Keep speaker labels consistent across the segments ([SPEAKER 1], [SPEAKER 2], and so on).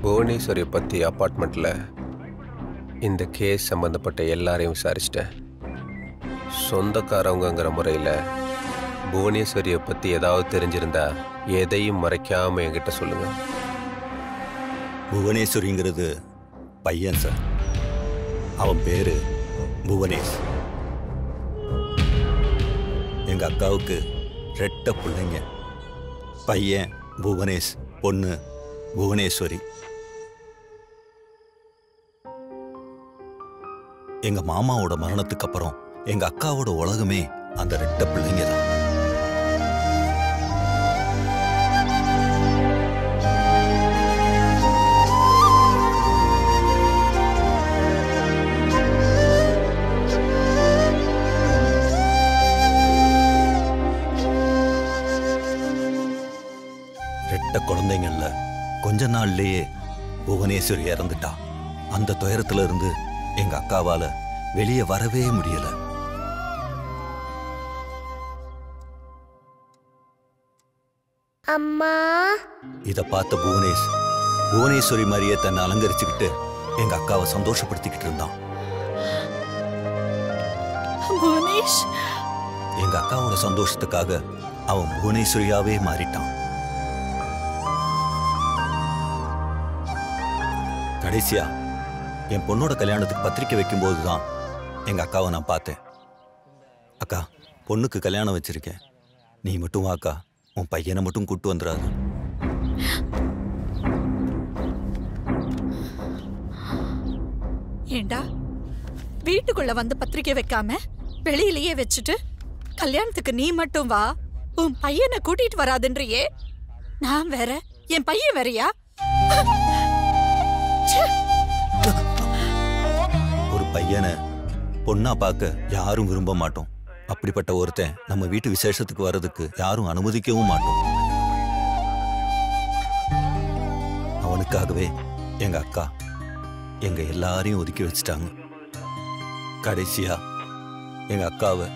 [SPEAKER 1] புவனேஸ்வரி பற்றி அப்பார்ட்மெண்ட்டில் இந்த கேஸ் சம்மந்தப்பட்ட எல்லாரையும் விசாரிச்சிட்டேன். சொந்தக்காரவங்கிற முறையில் புவனேஸ்வரியை பற்றி ஏதாவது தெரிஞ்சிருந்தா எதையும் மறைக்காமல் என்கிட்ட சொல்லுங்கள்.
[SPEAKER 2] புவனேஸ்வரிங்கிறது பையன் சார். அவன் பேர் புவனேஷ். எங்கள் அக்காவுக்கு 2 பிள்ளைங்க. பையன் புவனேஷ், பொண்ணு புவனேஸ்வரி. எங்க மாமாவோட மரணத்துக்கு அப்புறம் எங்க அக்காவோட உலகமே அந்த 2 பிள்ளைங்க தான். குழந்தைங்கள்ல கொஞ்ச நாள்லயே புவனேஸ்வரி இறந்துட்டா. அந்த துயரத்துல இருந்து எங்க அக்காவால வெளியே வரவே முடியல.
[SPEAKER 3] அம்மா
[SPEAKER 2] இத பார்த்த புவனேஸ்வரி மாதிரியே தன்னை அலங்கரிச்சுக்கிட்டு எங்க அக்காவை சந்தோஷப்படுத்திக்கிட்டு இருந்தான். எங்க அக்காவோட சந்தோஷத்துக்காக அவன் புவனேஸ்வரியாவே மாறிட்டான். கடைசியா என் பொண்ணோட கல்யாணத்துக்கு பத்திரிக்கை வைக்கும்போது தான் எங்க அக்காவை நான் பார்த்தேன். அக்கா, பொண்ணுக்கு கல்யாணம் வச்சிருக்கேன், நீ மட்டும் வாக்கா, உன் பையனை மட்டும் கூட்டு வந்துடாது.
[SPEAKER 4] ஏண்டா வீட்டுக்குள்ள வந்து பத்திரிக்கை வைக்காம வெளியிலேயே வச்சுட்டு கல்யாணத்துக்கு நீ மட்டும் வா, உன் பையனை கூட்டிட்டு வராதுன்றியே? நான் வேற, என் பையன் வேறையா?
[SPEAKER 2] ஒரு பையனை பொண்ணா பார்க்க யாரும் விரும்ப மாட்டோம். அப்படிப்பட்ட ஒருத்தன் நம்ம வீட்டு விசேஷத்துக்கு வர்றதுக்கு யாரும் அனுமதிக்கவும் மாட்டோம். அவனுக்காகவே எங்க அக்கா எங்க எல்லாரையும் ஒதுக்கி வச்சுட்டாங்க. கடைசியா எங்க அக்காவை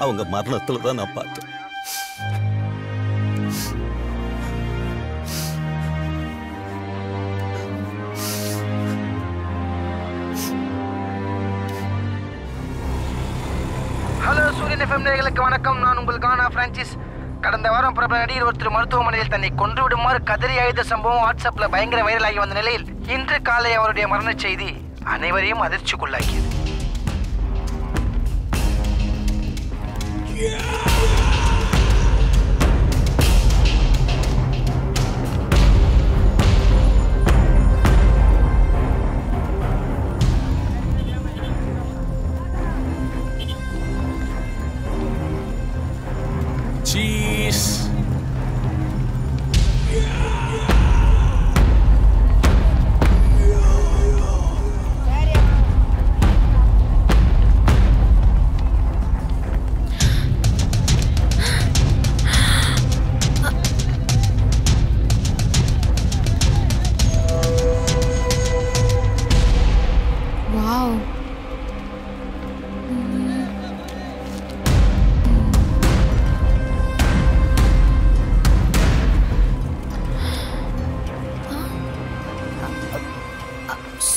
[SPEAKER 2] அவங்க மரணத்துல தான் நான் பார்த்தேன்.
[SPEAKER 5] ஹலோ சூரியன் எஃப்எம் நேயர்களுக்கு வணக்கம். நான் உங்களுக்கான பிரான்சிஸ். கடந்த வாரம் பிரபல நடிகர் ஒருத்தர் மருத்துவமனையில் தன்னை கொன்று விடுமாறு கதறி அழுத சம்பவம் வாட்ஸ்அப்ல பயங்கர வைரலாகி வந்த நிலையில் இன்று காலை அவருடைய மரண செய்தி அனைவரையும் அதிர்ச்சிக்குள்ளாக்கியது.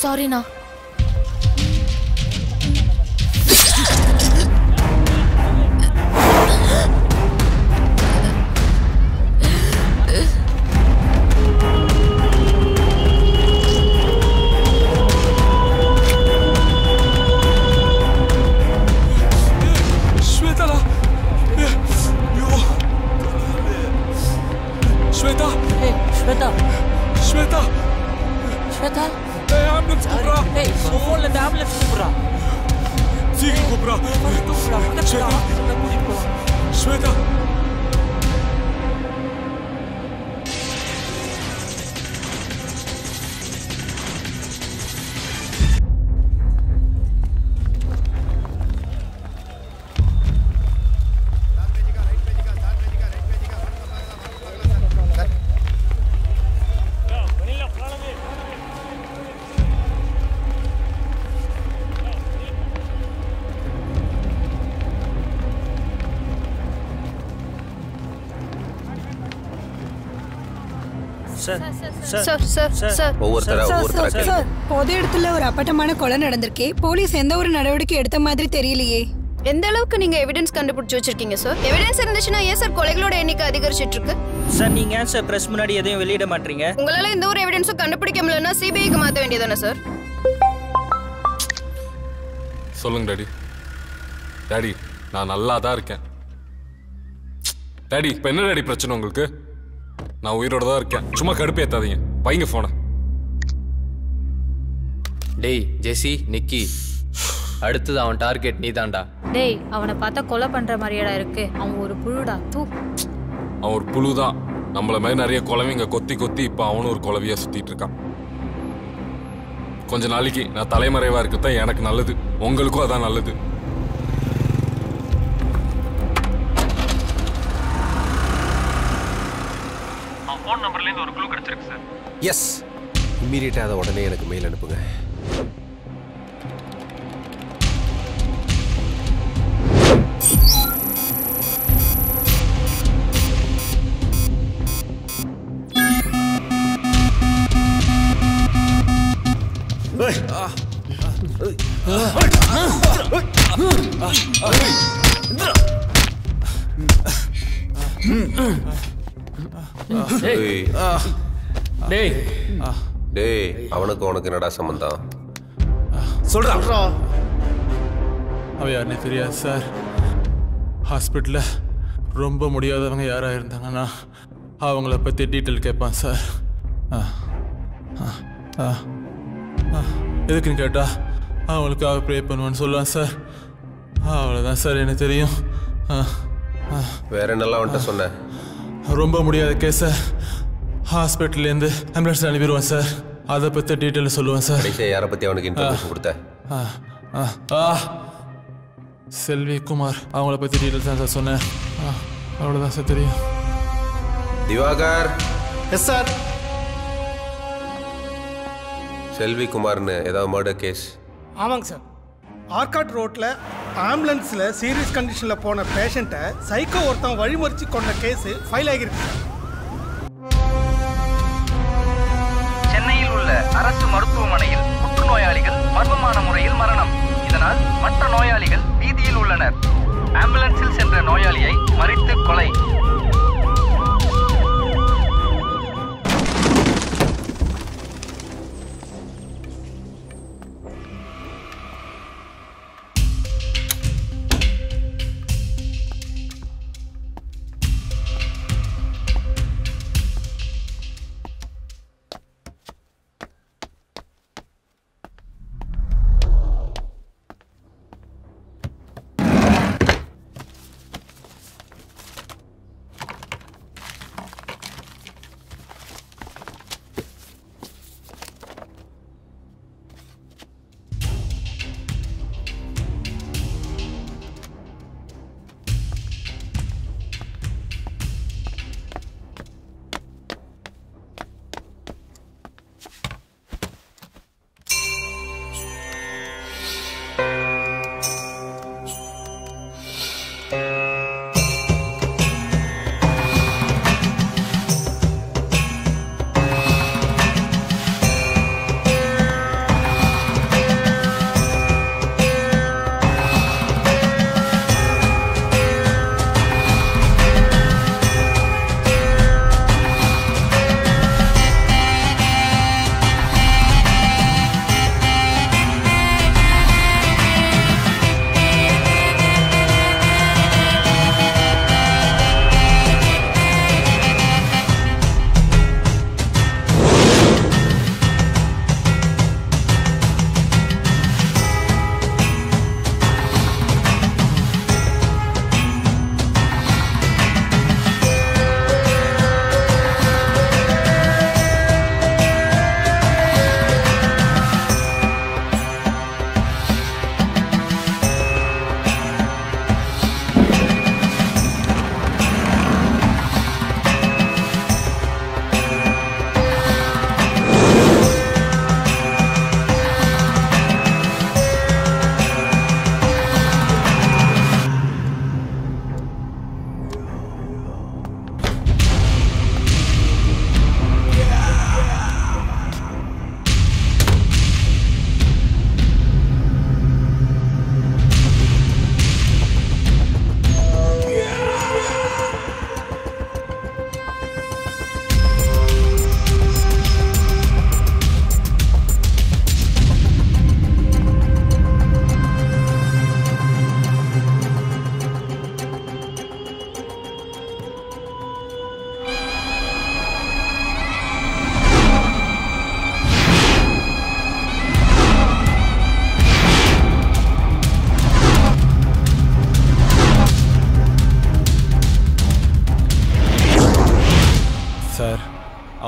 [SPEAKER 3] சாரிண்ணா.
[SPEAKER 1] ஒவ்வொருத்தரா கேளு.
[SPEAKER 3] சார் பொது இடத்துல ஒரு அப்பட்டமான கொலை நடந்திருக்கே, போலீஸ் எந்த ஒரு நடவடிக்கை எடுத்த மாதிரி தெரியலையே.
[SPEAKER 6] எந்த அளவுக்கு நீங்க எவிடன்ஸ் கண்டுபிடிச்சு வச்சிருக்கீங்க சார்? எவிடன்ஸ் இருந்துச்சுன்னா ஏன் சார் கொலைகளோட எண்ணிக்கை அதிகரிச்சிட்டு இருக்கு?
[SPEAKER 7] சார் நீங்க ஏன் சார் பிரஸ் முன்னாடி எதையும் வெளியிட மாட்டீங்க?
[SPEAKER 6] உங்களால எந்த ஒரு எவிடன்ஸும் கண்டுபிடிக்க முடியலன்னா சிபிஐக்கு மாத்த வேண்டியதானே சார்?
[SPEAKER 8] சொல்லுங்க டாடி. டாடி நான் நல்லா தான் இருக்கேன். டாடி இப்போ என்ன டாடி பிரச்சனை உங்களுக்கு? நான் உயிரோட தான் இருக்கேன். சும்மா கடுப்பு ஏத்தாதீங்க. வைங்க போன.
[SPEAKER 9] டேய் ஜெசி, நிக்கி, அடுத்தது அவன் டார்கெட் நீதான்டா.
[SPEAKER 10] டேய் அவனை பார்த்தா கொலை பண்ற மாதிரியாடா இருக்கு. அவன் ஒரு புழுடா. தூ.
[SPEAKER 8] அவன் ஒரு புழு தான். நம்மள மாதிரி நிறைய குழவைங்க கொத்தி கொத்தி இப்போ அவனும் ஒரு குழவையா சுத்திட்டு இருக்கான். கொஞ்ச நாளைக்கு நான் தலைமறைவா இருக்கத்தான் எனக்கு நல்லது, உங்களுக்கும் அதான் நல்லது.
[SPEAKER 11] ஃபோன் நம்பர்ல இருந்து ஒரு க்ளூ கிடைச்சிருக்கு சார்.
[SPEAKER 1] எஸ், இம்மீடியட்டா அதை உடனே எனக்கு மெயில் அனுப்புங்க. டேய் அவனுக்கு உனக்கு என்னடா சம்பந்தம்?
[SPEAKER 12] சொல்றா.
[SPEAKER 13] அவ யாருன்னு தெரியாது சார். ஹாஸ்பிட்டலில் ரொம்ப முடியாதவங்க யாராக இருந்தாங்கன்னா அவங்கள பற்றி டீட்டெயில் கேட்பான் சார். எதுக்குன்னு கேட்டா அவங்களுக்காக ப்ரே பண்ணுவேன்னு சொல்லுவான் சார். அவ்வளோதான் சார் எனக்கு தெரியும்.
[SPEAKER 1] வேற என்னெல்லாம் அவன்கிட்ட சொன்னேன்?
[SPEAKER 13] ரொம்ப முடியாத கேஸ் சார். ஹாஸ்பிட்டல்லேருந்து ஆம்புலன்ஸ் அனுப்பிடுவேன் சார். அதை பற்றி டீட்டெயில் சொல்லுவேன் சார்.
[SPEAKER 1] யாரை பற்றி அவனுக்கு இன்ஃபர்மேஷன் கொடுத்த?
[SPEAKER 13] செல்வி குமார், அவங்கள பற்றி டீட்டெயில்ஸ் தான் சார் சொன்னேன். அவ்வளோதான் சார் தெரியும்.
[SPEAKER 1] திவாகர்.
[SPEAKER 12] Yes sir.
[SPEAKER 1] செல்வி குமார்னு ஏதாவது மர்டர் கேஸ்?
[SPEAKER 14] ஆமாங்க சார். ஆர்காட் ரோட்டில் ஆம்புலன்ஸில் சீரியஸ் கண்டிஷனில் போன பேஷண்ட்டை சைக்கோ ஒருத்தன் வழிமறிச்சு கொண்ட கேஸு ஃபைல் ஆகிருக்கு சார்.
[SPEAKER 5] சென்னையில் உள்ள அரசு மருத்துவமனையில் புற்றுநோயாளிகள் மர்மமான முறையில் மரணம். இதனால் மற்ற நோயாளிகள் வீதியில் உள்ளனர். ஆம்புலன்ஸில் சென்ற நோயாளியை மறித்து கொலை.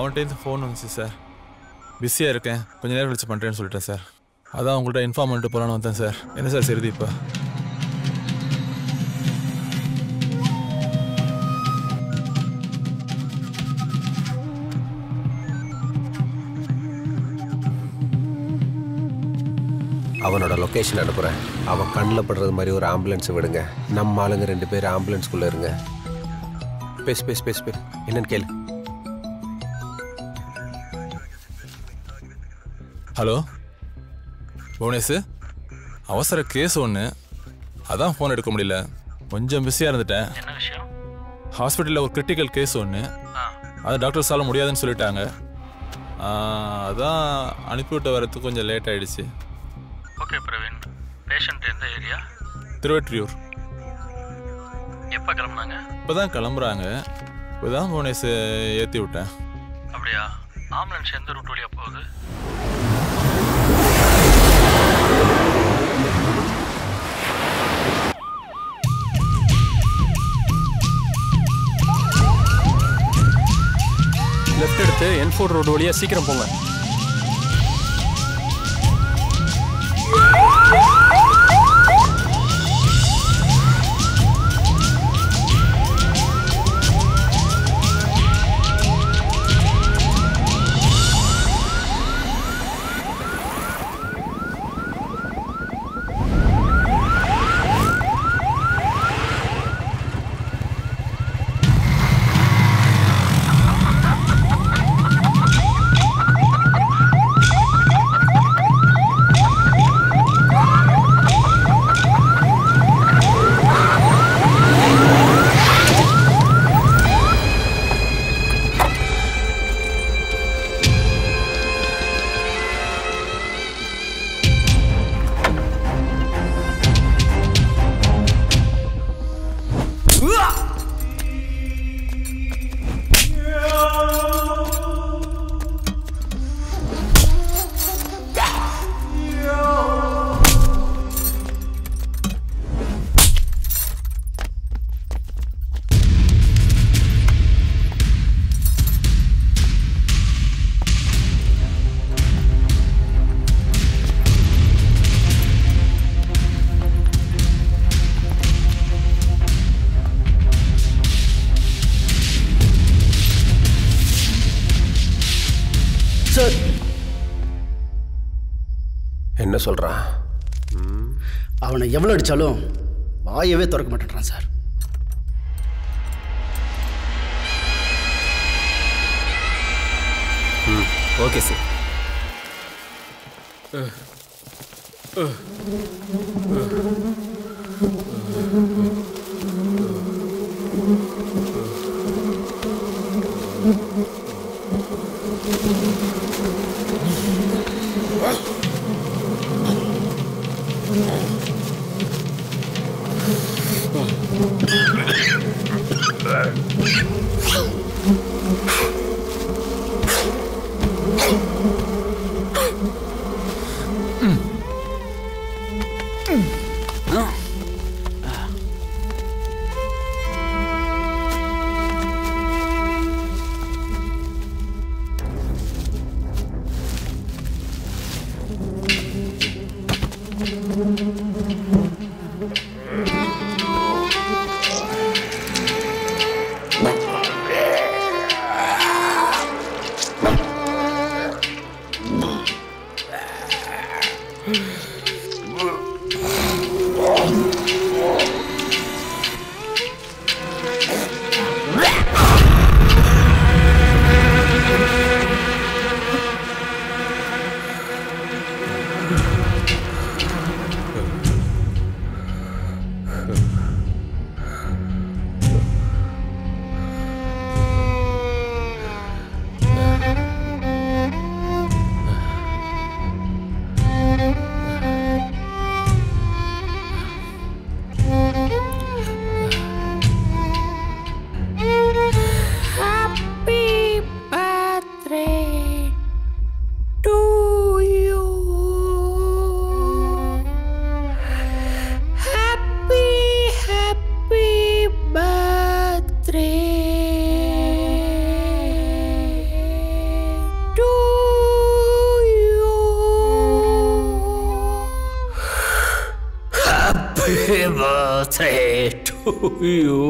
[SPEAKER 13] அவன்கிட்ட ஃபோன் வந்துச்சு சார். பிஸியாக இருக்கேன், கொஞ்சம் நேரம் கழிச்சு பண்ணுறேன்னு சொல்லிட்டேன் சார். அதான் உங்கள்கிட்ட இன்ஃபார்ம் பண்ணிட்டு போகலான்னு வந்தேன் சார். என்ன சார் சரிது இப்போ?
[SPEAKER 1] அவனோட லொக்கேஷன் அனுப்புகிறேன். அவன் கண்ணில் படுறது மாதிரி ஒரு ஆம்புலன்ஸை விடுங்க. நம்ம ஆளுங்க 2 பேர் ஆம்புலன்ஸ்குள்ளே இருங்க. பேசு என்னன்னு கேளு.
[SPEAKER 13] ஹலோ புவனேஷ், அவசர கேஸ் ஒன்று, அதான் ஃபோன் எடுக்க முடியல, கொஞ்சம் பிஸியாக இருந்துட்டேன்.
[SPEAKER 11] என்ன விஷயம்?
[SPEAKER 13] ஹாஸ்பிட்டலில் ஒரு கிரிட்டிக்கல் கேஸ் ஒன்று, அது டாக்டர்ஸால் முடியாதுன்னு சொல்லிட்டாங்க. அதான் அனுப்பிவிட்டு வரதுக்கு கொஞ்சம் லேட் ஆகிடுச்சு.
[SPEAKER 11] ஓகே பிரவீன், பேஷண்ட் எந்த ஏரியா?
[SPEAKER 13] திருவற்றியூர்.
[SPEAKER 11] எப்போ கிளம்புனாங்க?
[SPEAKER 13] இப்போ தான் கிளம்புறாங்க. இப்போ தான் புவனேஷ் ஏற்றி விட்டேன்.
[SPEAKER 11] அப்படியா? ஆம்புலன்ஸ் எந்த ரூட் வழியாக போகுது?
[SPEAKER 15] லெஃப்ட் எடுத்து N4 ரோடு வழியாக சீக்கிரம் போங்க.
[SPEAKER 1] என்ன சொல்கிறான்?
[SPEAKER 16] அவனை எவ்வளோ அடித்தாலும் வாயவே திறக்க மாட்டேன்றான் சார்.
[SPEAKER 15] Okay sir.
[SPEAKER 17] ஐயோ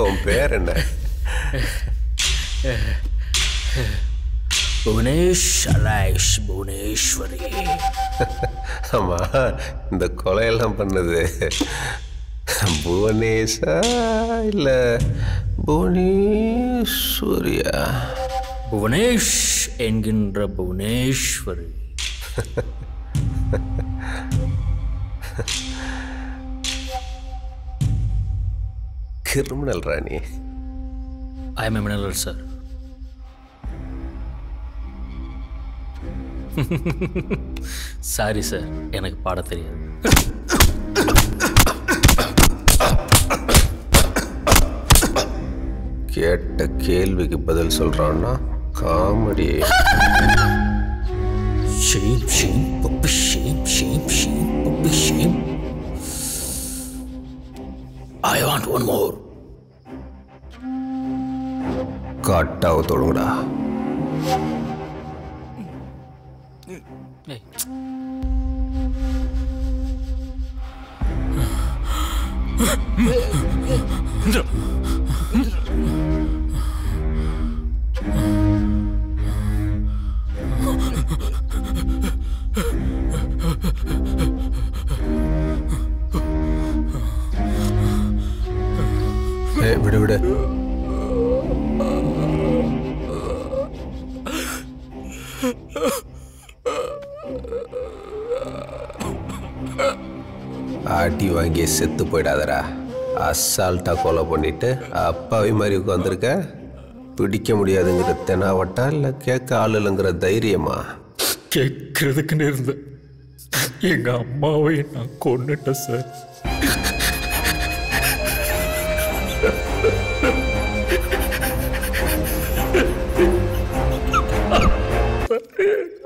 [SPEAKER 1] உன் பேர் என்ன?
[SPEAKER 17] புவனேஸ்வரி.
[SPEAKER 1] ஆமா, இந்த கொலையெல்லாம் பண்ணது புவனேஷா இல்ல புவனேஸ்வரியா?
[SPEAKER 17] புவனேஷ் என்கின்ற Bhuvaneswari.
[SPEAKER 1] Criminal Rani.
[SPEAKER 17] I am a sir. Sorry sir, எனக்கு பாட தெரியாது.
[SPEAKER 1] கேட்ட கேள்விக்கு பதில் சொல்றான்னா comedy.
[SPEAKER 17] Shame shame puppy shame shame shame puppy shame. I want one more.
[SPEAKER 1] காட்டாவ தொடுங்கடா. விடு விடு. ஆட்டி வாங்கி செத்து போயிடாதரா. அசால்ட்டா கொலை பண்ணிட்டு அப்பாவி மாதிரி உட்காந்துருக்க. பிடிக்க முடியாதுங்கிற தெனாவட்டா இல்ல கேட்க ஆள் இல்லைங்கிற தைரியமா?
[SPEAKER 17] கேட்கறதுக்குன்னு இருந்த எங்க அம்மாவை நான் கொன்னுட்டேன் சார்.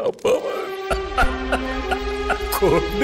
[SPEAKER 17] அப்பாவை கொண்டு